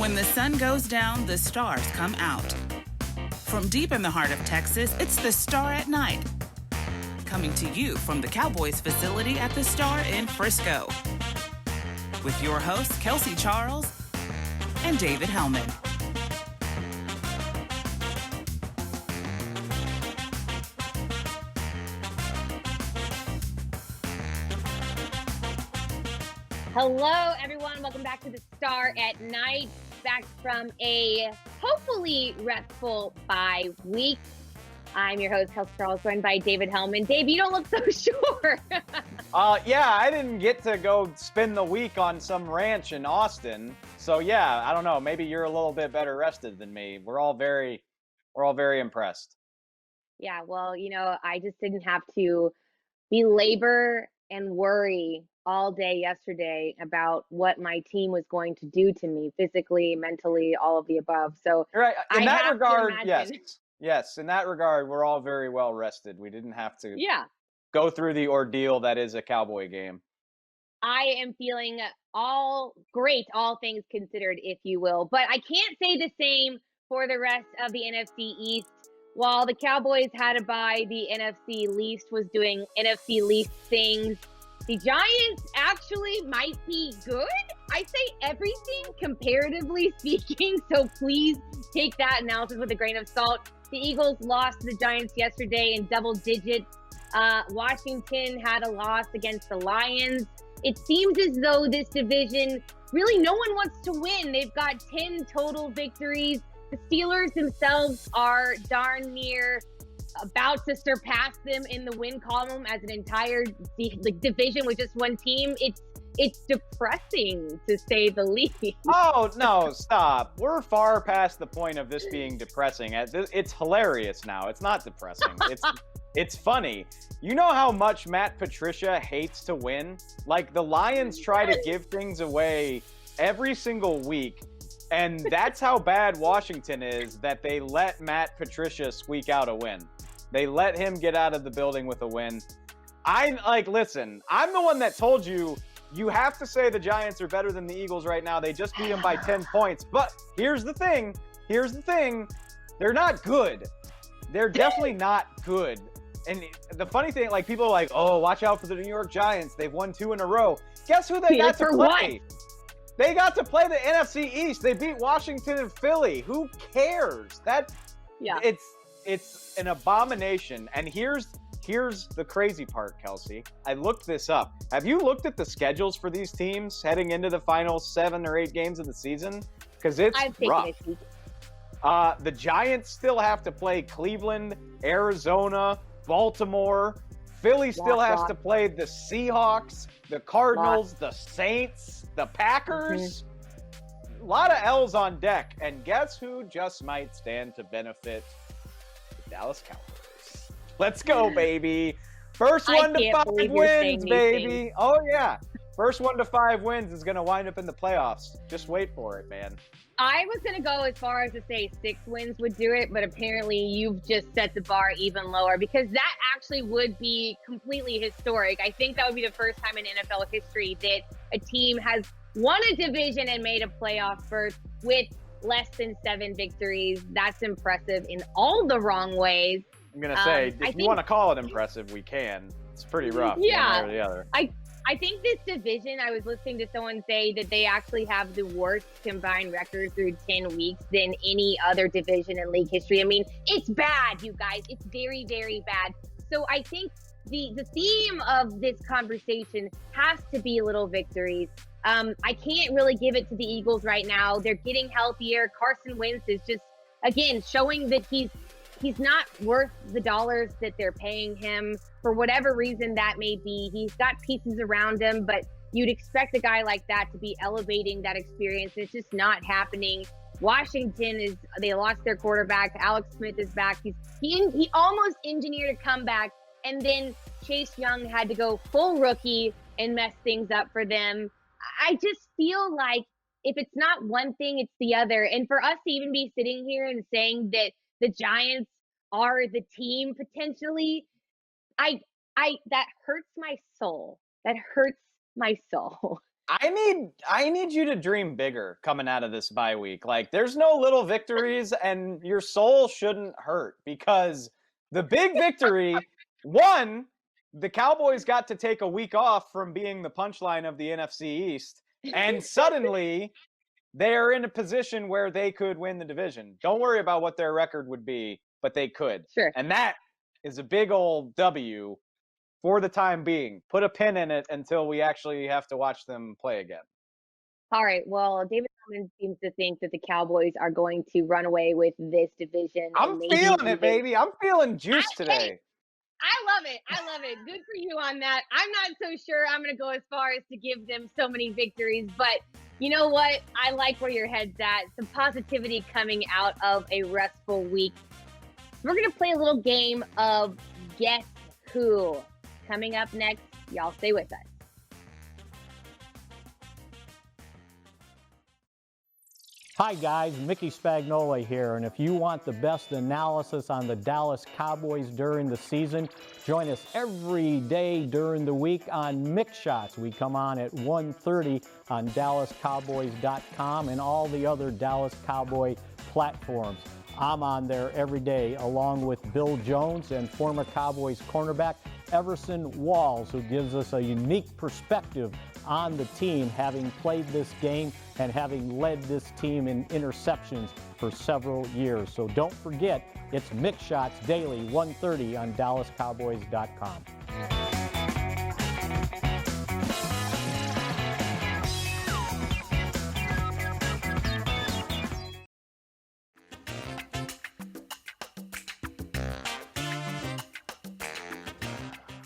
When the sun goes down, the stars come out. From deep in the heart of Texas, it's the Star at Night. Coming to you from the Cowboys facility at the Star in Frisco. With your hosts, Kelsey Charles and David Hellman. Hello, everyone. Welcome back to the Star at Night. Back from a hopefully restful bye week. I'm your host, Kelsey Charles, joined by David Hellman. Dave, you don't look so sure. Yeah, I didn't get to go spend the week on some ranch in Austin. So yeah, I don't know. Maybe you're a little bit better rested than me. We're all very impressed. Yeah, well, I just didn't have to belabor and worry all day yesterday about what my team was going to do to me physically, mentally, all of the above. So Right. In that regard, yes. Yes. In that regard, we're all very well rested. We didn't have to go through the ordeal that is a Cowboy game. I am feeling all great, all things considered, if you will. But I can't say the same for the rest of the NFC East. While the Cowboys had a bye, the NFC East was doing NFC East things. The Giants actually might be good. I say everything comparatively speaking, so please take that analysis with a grain of salt. The Eagles lost to the Giants yesterday in double digits. Washington had a loss against the Lions. It seems as though this division, really no one wants to win. They've got 10 total victories. The Steelers themselves are darn near about to surpass them in the win column as an entire division with just one team. It's depressing, to say the least. Oh, no, stop. We're far past the point of this being depressing. It's hilarious now. It's not depressing. It's funny. You know how much Matt Patricia hates to win? Like, the Lions try to give things away every single week, and that's how bad Washington is, that they let Matt Patricia squeak out a win. They let him get out of the building with a win. Listen, I'm the one that told you have to say the Giants are better than the Eagles right now. They just beat them by 10 points. But here's the thing. They're not good. They're definitely not good. And the funny thing, people are like, oh, watch out for the New York Giants. They've won 2 in a row. Guess who they got to play? They got to play the NFC East. They beat Washington and Philly. Who cares? It's an abomination. And here's the crazy part, Kelsey. I looked this up. Have you looked at the schedules for these teams heading into the final 7 or 8 games of the season? Because it's rough. The Giants still have to play Cleveland, Arizona, Baltimore. Philly still has to play the Seahawks, the Cardinals, the Saints, the Packers. A lot of L's on deck. And guess who just might stand to benefit? The Dallas Cowboys. Let's go, baby. First 1 to 5 wins, baby. Oh, yeah. First 1 to 5 wins is going to wind up in the playoffs. Just wait for it, man. I was going to go as far as to say 6 wins would do it, but apparently you've just set the bar even lower, because that actually would be completely historic. I think that would be the first time in NFL history that a team has won a division and made a playoff berth with less than 7 victories. That's impressive in all the wrong ways. I'm going to say, if you want to call it impressive, we can. It's pretty rough. Yeah. One way or the other. I think this division, I was listening to someone say that they actually have the worst combined record through 10 weeks than any other division in league history. I mean, it's bad, you guys. It's very, very bad. So I think the theme of this conversation has to be little victories. I can't really give it to the Eagles right now. They're getting healthier. Carson Wentz is just, again, showing that he's not worth the dollars that they're paying him for whatever reason that may be. He's got pieces around him, but you'd expect a guy like that to be elevating that experience. It's just not happening. Washington they lost their quarterback. Alex Smith is back. He almost engineered a comeback, and then Chase Young had to go full rookie and mess things up for them. I just feel like if it's not one thing, it's the other. And for us to even be sitting here and saying that the Giants are the team potentially, that hurts my soul. That hurts my soul. I need you to dream bigger coming out of this bye week. Like, there's no little victories, and your soul shouldn't hurt because the big victory, one, the Cowboys got to take a week off from being the punchline of the NFC East, and suddenly they are in a position where they could win the division. Don't worry about what their record would be, but they could. Sure. And that is a big old W for the time being. Put a pin in it until we actually have to watch them play again. All right. Well, David Tillman seems to think that the Cowboys are going to run away with this division. I'm feeling it, baby. I'm feeling juice today. I love it. I love it. Good for you on that. I'm not so sure I'm going to go as far as to give them so many victories, but you know what? I like where your head's at. Some positivity coming out of a restful week. We're going to play a little game of Guess Who. Coming up next, y'all stay with us. Hi guys, Mickey Spagnola here, and if you want the best analysis on the Dallas Cowboys during the season, join us every day during the week on Mix Shots. We come on at 1:30 on DallasCowboys.com and all the other Dallas Cowboy platforms. I'm on there every day along with Bill Jones and former Cowboys cornerback Everson Walls, who gives us a unique perspective on the team, having played this game and having led this team in interceptions for several years. So don't forget, it's Mix Shots daily, 1:30 on DallasCowboys.com.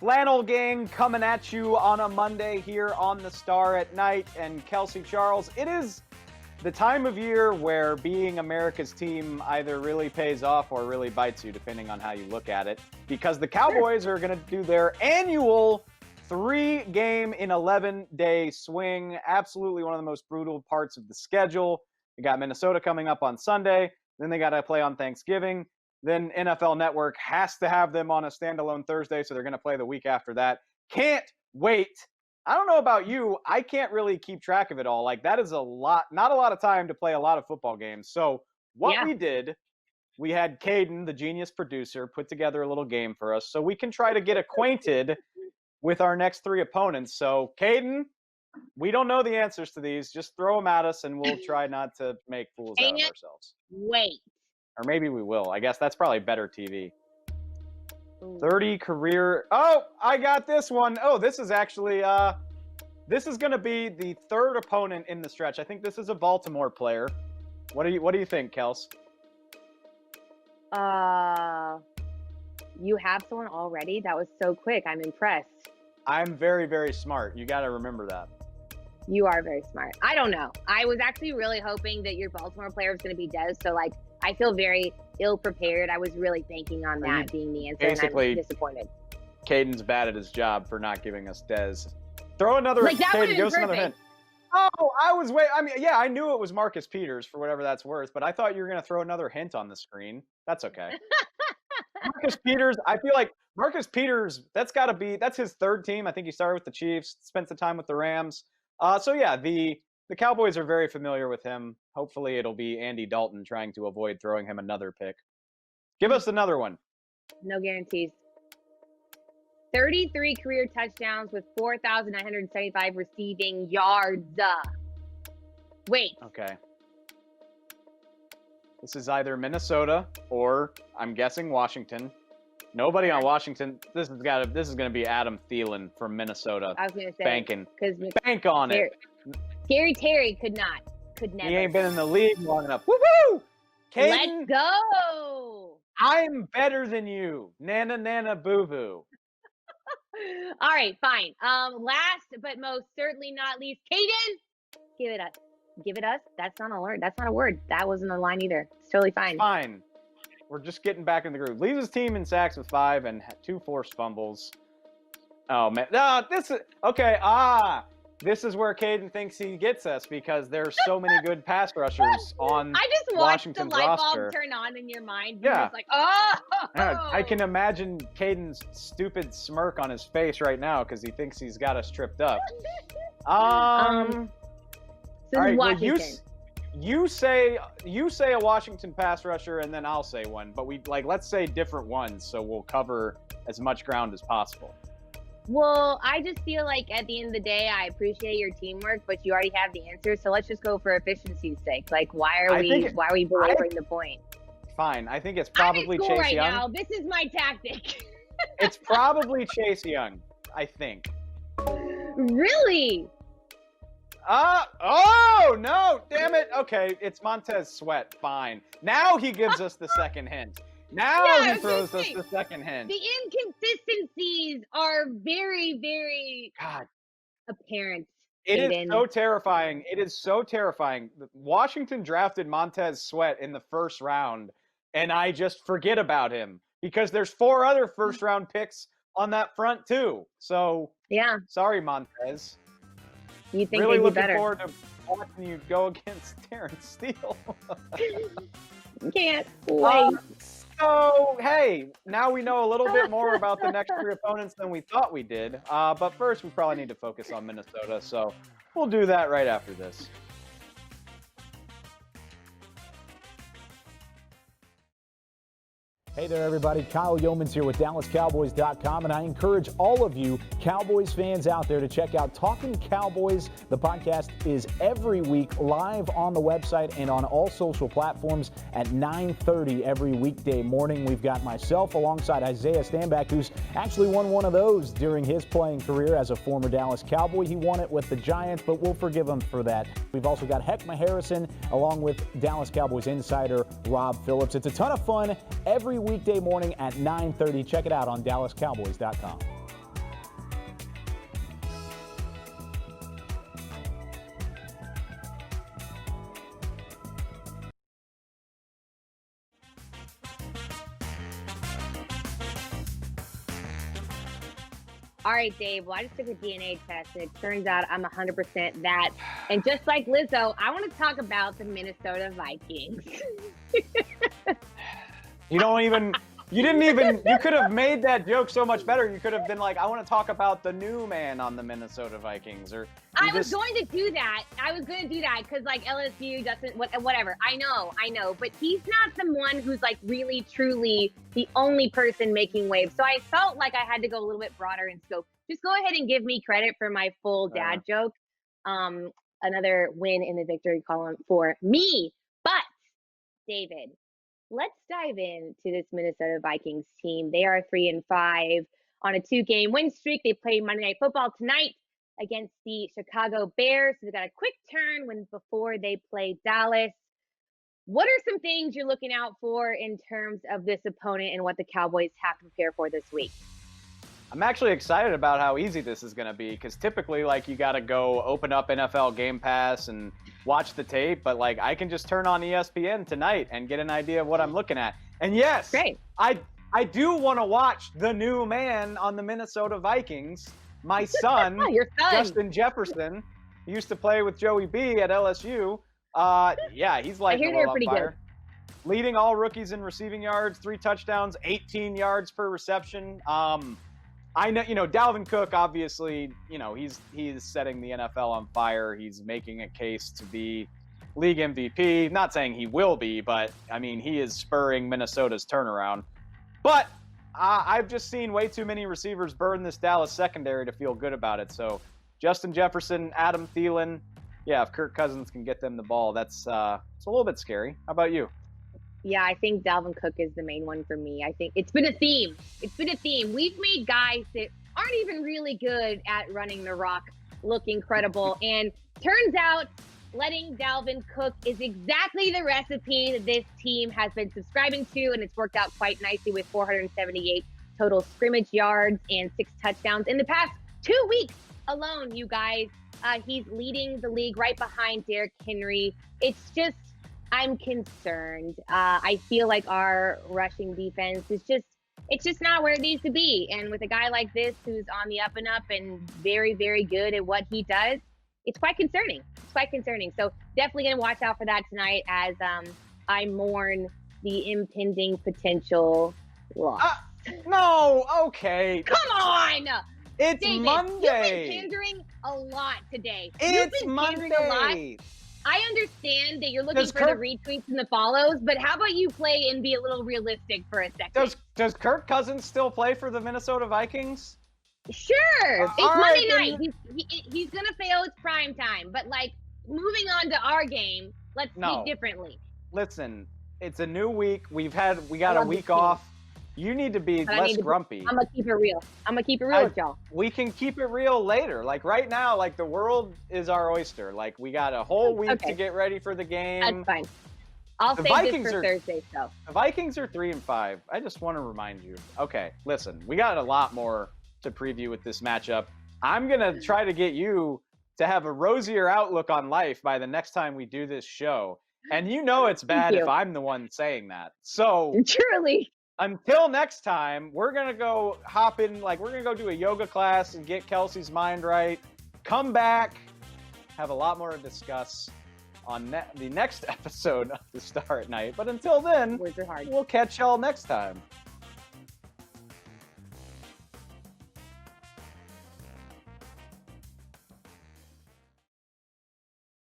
Flannel Gang coming at you on a Monday here on the Star at Night. And Kelsey Charles, it is the time of year where being America's team either really pays off or really bites you, depending on how you look at it. Because the Cowboys are going to do their annual 3-game in 11-day swing. Absolutely one of the most brutal parts of the schedule. You got Minnesota coming up on Sunday. Then they got to play on Thanksgiving. Then NFL Network has to have them on a standalone Thursday, so they're going to play the week after that. Can't wait. I don't know about you. I can't really keep track of it all. Like, that is a lot, not a lot of time to play a lot of football games. So what we did, we had Caden, the genius producer, put together a little game for us so we can try to get acquainted with our next 3 opponents. So, Caden, we don't know the answers to these. Just throw them at us, and we'll try not to make fools out of ourselves. Wait. Or maybe we will. I guess that's probably better TV. 30 career. Oh, I got this one. Oh, this is actually, this is going to be the 3rd opponent in the stretch. I think this is a Baltimore player. What do you think, Kels? You have someone already? That was so quick. I'm impressed. I'm very, very smart. You got to remember that. You are very smart. I don't know. I was actually really hoping that your Baltimore player was going to be Dez. So, like, I feel very ill-prepared. I was really banking on that being the answer, basically, and I'm disappointed. Caden's bad at his job for not giving us Dez. Throw another, Caden, give us another hint. Oh, I knew it was Marcus Peters for whatever that's worth, but I thought you were going to throw another hint on the screen. That's okay. Marcus Peters, I feel like Marcus Peters, that's his 3rd team. I think he started with the Chiefs, spent some time with the Rams. So yeah, the Cowboys are very familiar with him. Hopefully it'll be Andy Dalton trying to avoid throwing him another pick. Give us another one. No guarantees. 33 career touchdowns with 4,975 receiving yards. Wait. Okay. This is either Minnesota or, I'm guessing, Washington. Nobody on Washington. This is going to be Adam Thielen from Minnesota. I was going to say. Banking. Bank on it. Scary Terry could never. He ain't been in the league long enough. Woo-hoo! Let's go. I'm better than you. Nana, nana, boo-boo. All right, fine. Last but most certainly not least, Caden, give it us. Give it us? That's not a word. That's not a word. That wasn't a line either. It's totally fine. Fine. We're just getting back in the groove. Leaves his team in sacks with 5 and 2 forced fumbles. Oh, man. No, this is... Okay, this is where Caden thinks he gets us because there's so many good pass rushers on I just watched Washington's the light roster. bulb turn on in your mind. Yeah. It's like, oh! I can imagine Caden's stupid smirk on his face right now because he thinks he's got us tripped up. So all right, well, Washington. you say a Washington pass rusher, and then I'll say one. But let's say different ones, so we'll cover as much ground as possible. Well, I just feel like at the end of the day, I appreciate your teamwork, but you already have the answer. So let's just go for efficiency's sake. Like, why are we belaboring the point? Fine, I think it's probably I'm in school Chase right Young. now. This is my tactic. It's probably Chase Young, I think. Really? Oh no! Damn it! Okay, it's Montez Sweat. Fine. Now he gives us the second hint. Now he throws us the second hint. The inconsistencies are very, very apparent. It is so terrifying. It is so terrifying. Washington drafted Montez Sweat in the first round, and I just forget about him because there's 4 other first-round picks on that front too. So yeah, sorry, Montez. You think really they'd be looking better? forward to watching you go against Terrence Steele. Can't wait. So, hey, now we know a little bit more about the next 3 opponents than we thought we did. But first, we probably need to focus on Minnesota. So we'll do that right after this. Hey there, everybody. Kyle Yeomans here with DallasCowboys.com, and I encourage all of you Cowboys fans out there to check out Talking Cowboys. The podcast is every week live on the website and on all social platforms at 9:30 every weekday morning. We've got myself alongside Isaiah Stanback, who's actually won one of those during his playing career as a former Dallas Cowboy. He won it with the Giants, but we'll forgive him for that. We've also got Heckma Harrison along with Dallas Cowboys insider Rob Phillips. It's a ton of fun every weekday morning at 9:30. Check it out on DallasCowboys.com. All right, Dave. Well, I just took a DNA test, and it turns out I'm 100% that. And just like Lizzo, I want to talk about the Minnesota Vikings. You could have made that joke so much better. You could have been like, I want to talk about the new man on the Minnesota Vikings. Or I was going to do that. Because, like, LSU doesn't, whatever. I know. But he's not the one who's, like, really, truly the only person making waves. So I felt like I had to go a little bit broader in scope. Just go ahead and give me credit for my full dad joke. Another win in the victory column for me. But, David, let's dive into this Minnesota Vikings team. They are 3-5 on a 2-game win streak. They play Monday Night Football tonight against the Chicago Bears. So they got a quick turn before they play Dallas. What are some things you're looking out for in terms of this opponent and what the Cowboys have to prepare for this week? I'm actually excited about how easy this is going to be because typically, like, you got to go open up NFL Game Pass and watch the tape. But, like, I can just turn on ESPN tonight and get an idea of what I'm looking at. And, yes, great. I do want to watch the new man on the Minnesota Vikings. My son, Your son, Justin Jefferson, used to play with Joey B at LSU. Yeah, he's like they're pretty good. Leading all rookies in receiving yards, 3 touchdowns, 18 yards per reception. I know, Dalvin Cook, obviously, he's setting the NFL on fire. He's making a case to be league MVP. Not saying he will be, but, I mean, he is spurring Minnesota's turnaround. But I've just seen way too many receivers burn this Dallas secondary to feel good about it. So Justin Jefferson, Adam Thielen, yeah, if Kirk Cousins can get them the ball, it's a little bit scary. How about you? Yeah, I think Dalvin Cook is the main one for me. I think it's been a theme. We've made guys that aren't even really good at running the rock look incredible. And turns out letting Dalvin cook is exactly the recipe that this team has been subscribing to, and it's worked out quite nicely with 478 total scrimmage yards and 6 touchdowns in the past 2 weeks alone, you guys. He's leading the league right behind Derrick Henry. It's just, I'm concerned. I feel like our rushing defense is just not where it needs to be. And with a guy like this who's on the up and up and very, very good at what he does, it's quite concerning. So definitely going to watch out for that tonight as I mourn the impending potential loss. No, okay. Come on! It's David, Monday. a lot today. It's You've been pandering a lot. Monday. I understand that you're looking Does for Kirk- the retweets and the follows, but how about you play and be a little realistic for a second? Does Kirk Cousins still play for the Minnesota Vikings? Sure. It's all Monday right, night. He's going to fail. It's prime time. But, like, moving on to our game, let's speak differently. Listen, it's a new week. We got a love week this team. off. You need to be But I less need to- grumpy. I'm going to keep it real. With y'all. We can keep it real later. Like right now, like the world is our oyster. Like we got a whole week to get ready for the game. That's fine. I'll The save Vikings this for are- Thursday, so. The Vikings are 3-5. I just want to remind you. Okay, listen, we got a lot more to preview with this matchup. I'm gonna try to get you to have a rosier outlook on life by the next time we do this show. And you know it's bad if I'm the one saying that. So Truly. until next time, we're going to go hop in, like, we're going to go do a yoga class and get Kelsey's mind right. Come back, have a lot more to discuss on the next episode of The Star at Night. But until then, Words are hard. we'll catch y'all next time.